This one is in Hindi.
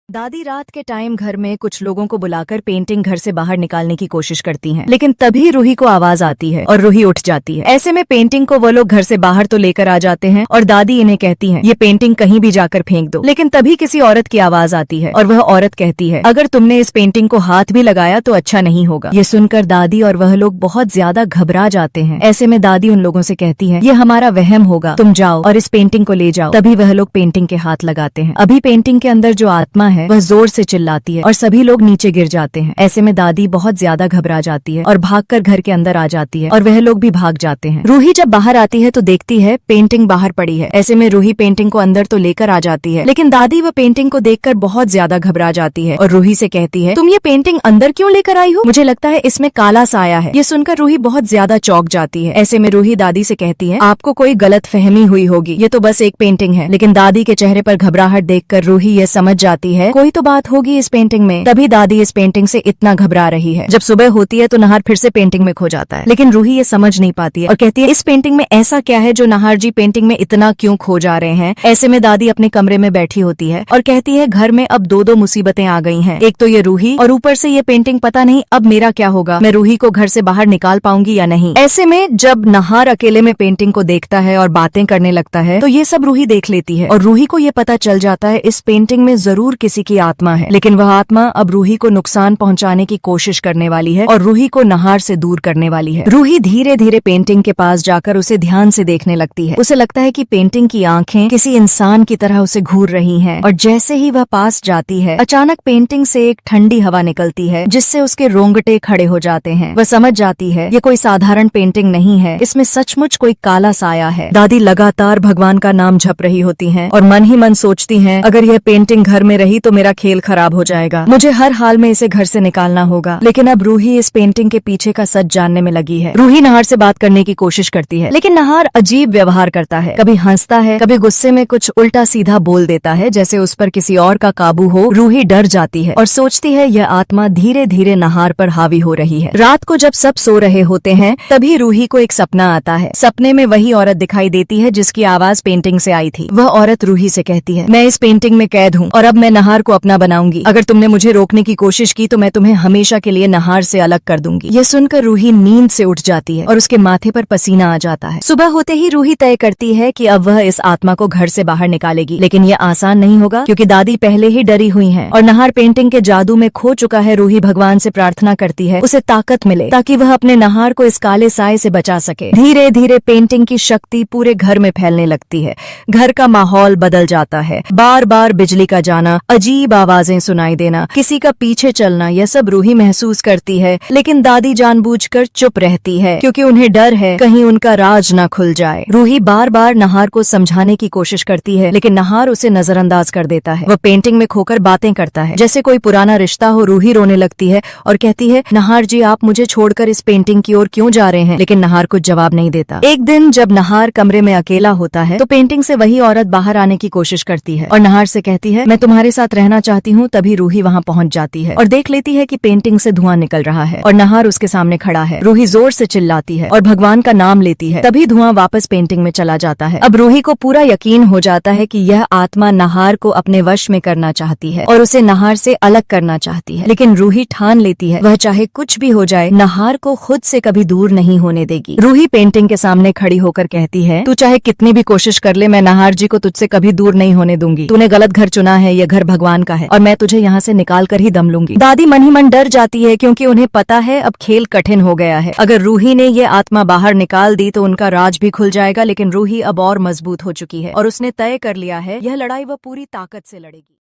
दादी रात के टाइम घर में कुछ लोगों को बुलाकर पेंटिंग घर से बाहर निकालने की कोशिश करती हैं, लेकिन तभी रूही को आवाज आती है और रूही उठ जाती है। ऐसे में पेंटिंग को वो लोग घर से बाहर तो लेकर आ जाते हैं और दादी इन्हें कहती है ये पेंटिंग कहीं भी जाकर फेंक दो। लेकिन तभी किसी औरत की आवाज आती है और वह औरत कहती है अगर तुमने इस पेंटिंग को हाथ भी लगाया तो अच्छा नहीं होगा। ये सुनकर दादी और वह लोग बहुत ज्यादा घबरा जाते हैं। ऐसे में दादी उन लोगों से कहती है ये हमारा वहम होगा, तुम जाओ और इस पेंटिंग को ले जाओ। तभी वह लोग पेंटिंग के हाथ लगाते हैं। अभी पेंटिंग के अंदर जो आत्मा है वह जोर से चिल्लाती है और सभी लोग नीचे गिर जाते हैं। ऐसे में दादी बहुत ज्यादा घबरा जाती है और भागकर घर के अंदर आ जाती है और वह लोग भी भाग जाते हैं। रूही जब बाहर आती है तो देखती है पेंटिंग बाहर पड़ी है। ऐसे में रूही पेंटिंग को अंदर तो लेकर आ जाती है, लेकिन दादी वह पेंटिंग को देखकर बहुत ज्यादा घबरा जाती है और रूही से कहती है तुम ये पेंटिंग अंदर क्यों लेकर आई हो? मुझे लगता है इसमें काला साया है। ये सुनकर रूही बहुत ज्यादा चौंक जाती है। ऐसे में रूही दादी से कहती है आपको कोई गलत फहमी हुई होगी, ये तो बस एक पेंटिंग है। लेकिन दादी के चेहरे पर घबराहट देखकर रूही ये समझ जाती है कोई तो बात होगी इस पेंटिंग में। तभी दादी इस पेंटिंग से इतना घबरा रही है। जब सुबह होती है तो नहार फिर से पेंटिंग में खो जाता है, लेकिन रूही ये समझ नहीं पाती है और कहती है इस पेंटिंग में ऐसा क्या है जो नहार जी पेंटिंग में इतना क्यों खो जा रहे हैं। ऐसे में दादी अपने कमरे में बैठी होती है और कहती है घर में अब दो मुसीबतें आ गई हैं। एक तो ये रूही और ऊपर से ये पेंटिंग, पता नहीं अब मेरा क्या होगा, मैं रूही को घर से बाहर निकाल पाऊंगी या नहीं। ऐसे में जब नहार अकेले में पेंटिंग को देखता है और बातें करने लगता है तो ये सब रूही देख लेती है और रूही को ये पता चल जाता है इस पेंटिंग में जरूर किसी की आत्मा है। लेकिन वह आत्मा अब रूही को नुकसान पहुंचाने की कोशिश करने वाली है और रूही को नहार से दूर करने वाली है। रूही धीरे धीरे पेंटिंग के पास जाकर उसे ध्यान से देखने लगती है। उसे लगता है कि पेंटिंग की आंखें किसी इंसान की तरह उसे घूर रही हैं और जैसे ही वह पास जाती है अचानक पेंटिंग से एक ठंडी हवा निकलती है जिससे उसके रोंगटे खड़े हो जाते हैं। वह समझ जाती है ये कोई साधारण पेंटिंग नहीं है, इसमें सचमुच कोई काला साया है। दादी लगातार भगवान का नाम जप रही होती हैं और मन ही मन सोचती हैं अगर यह पेंटिंग घर में रही तो मेरा खेल खराब हो जाएगा, मुझे हर हाल में इसे घर से निकालना होगा। लेकिन अब रूही इस पेंटिंग के पीछे का सच जानने में लगी है। रूही नहार से बात करने की कोशिश करती है, लेकिन नहार अजीब व्यवहार करता है, कभी हंसता है, कभी गुस्से में कुछ उल्टा सीधा बोल देता है जैसे उस पर किसी और का काबू हो। रूही डर जाती है और सोचती है यह आत्मा धीरे धीरे नहार पर हावी हो रही है। रात को जब सब सो रहे होते हैं तभी रूही को एक सपना आता है। सपने में वही औरत दिखाई देती है जिसकी आवाज पेंटिंग से आई थी। वह औरत रूही से कहती है मैं इस पेंटिंग में कैद हूँ और अब मैं नहार को अपना बनाऊंगी। अगर तुमने मुझे रोकने की कोशिश की तो मैं तुम्हें हमेशा के लिए नहार से अलग कर दूंगी। ये सुनकर रूही नींद से उठ जाती है और उसके माथे पर पसीना आ जाता है। सुबह होते ही रूही तय करती है कि अब वह इस आत्मा को घर से बाहर निकालेगी, लेकिन यह आसान नहीं होगा क्योंकि दादी पहले ही डरी हुई है और नहार पेंटिंग के जादू में खो चुका है। रूही भगवान से प्रार्थना करती है उसे ताकत मिले ताकि वह अपने नहार को इस काले साए से बचा सके। धीरे धीरे पेंटिंग की शक्ति पूरे घर में फैलने लगती है। घर का माहौल बदल जाता है। बार बार बिजली का जाना, अजीब आवाजें सुनाई देना, किसी का पीछे चलना, यह सब रूही महसूस करती है। लेकिन दादी जानबूझकर चुप रहती है क्योंकि उन्हें डर है कहीं उनका राज न खुल जाए। रूही बार बार नहार को समझाने की कोशिश करती है, लेकिन नहार उसे नजरअंदाज कर देता है। वह पेंटिंग में खोकर बातें करता है जैसे कोई पुराना रिश्ता हो। रूही रोने लगती है और कहती है नहार जी आप मुझे छोड़कर इस पेंटिंग की ओर क्यों जा रहे हैं? लेकिन नहार कुछ जवाब नहीं देता। एक दिन जब नहार कमरे में अकेला होता है तो पेंटिंग से वही औरत बाहर आने की कोशिश करती है और नहार से कहती है मैं तुम्हारे साथ रहना चाहती हूँ। तभी रूही वहाँ पहुँच जाती है और देख लेती है कि पेंटिंग से धुआं निकल रहा है और नहार उसके सामने खड़ा है। रूही जोर से चिल्लाती है और भगवान का नाम लेती है। तभी धुआं वापस पेंटिंग में चला जाता है। अब रूही को पूरा यकीन हो जाता है कि यह आत्मा नहार को अपने वश में करना चाहती है और उसे नहार से अलग करना चाहती है। लेकिन रूही ठान लेती है वह चाहे कुछ भी हो जाए नहार को खुद से कभी दूर नहीं होने देगी। रूही पेंटिंग के सामने खड़ी होकर कहती है तू चाहे कितनी भी कोशिश कर ले, मैं नहार जी को तुझसे कभी दूर नहीं होने दूंगी। तूने गलत घर चुना है, यह घर भगवान का है और मैं तुझे यहाँ से निकाल कर ही दम लूंगी। दादी मन ही मन डर जाती है क्योंकि उन्हें पता है अब खेल कठिन हो गया है। अगर रूही ने ये आत्मा बाहर निकाल दी तो उनका राज भी खुल जाएगा। लेकिन रूही अब और मजबूत हो चुकी है और उसने तय कर लिया है यह लड़ाई वह पूरी ताकत से लड़ेगी।